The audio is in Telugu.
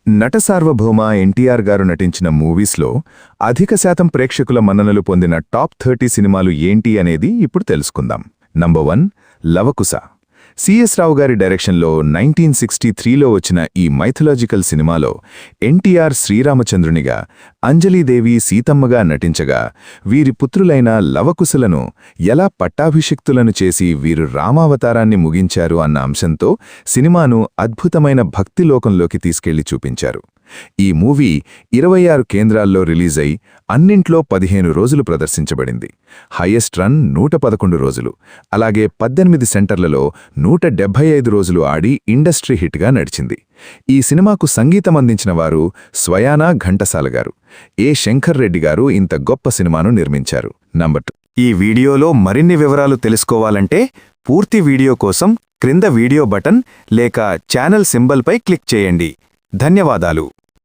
నటసార్వభౌమ ఎన్టీఆర్ గారు నటించిన మూవీస్లో అధిక శాతం ప్రేక్షకుల మన్ననలు పొందిన టాప్ 30 సినిమాలు ఏంటి అనేది ఇప్పుడు తెలుసుకుందాం. నంబర్ 1 లవకుశ. సిఎస్ రావు గారి డైరెక్షన్లో 1963లో వచ్చిన ఈ మైథలాజికల్ సినిమాలో ఎన్టీఆర్ శ్రీరామచంద్రునిగా, అంజలీదేవి సీతమ్మగా నటించగా, వీరి పుత్రులైన లవకుశలను ఎలా పట్టాభిషిక్తులను చేసి వీరు రామావతారాన్ని ముగించారు అన్న అంశంతో సినిమాను అద్భుతమైన భక్తిలోకంలోకి తీసుకెళ్లి చూపించారు. ఈ మూవీ 26 కేంద్రాల్లో రిలీజై అన్నింట్లో 15 రోజులు ప్రదర్శించబడింది. హైయెస్ట్ రన్ 111 రోజులు, అలాగే 18 సెంటర్లలో 175 రోజులు ఆడి ఇండస్ట్రీ హిట్గా నడిచింది. ఈ సినిమాకు సంగీతం అందించిన వారు స్వయానా ఘంటసాల గారు. ఏ శంకర్ రెడ్డి గారు ఇంత గొప్ప సినిమాను నిర్మించారు. నంబర్ 2. ఈ వీడియోలో మరిన్ని వివరాలు తెలుసుకోవాలంటే పూర్తి వీడియో కోసం క్రింద వీడియో బటన్ లేక ఛానల్ సింబల్పై క్లిక్ చేయండి. ధన్యవాదాలు.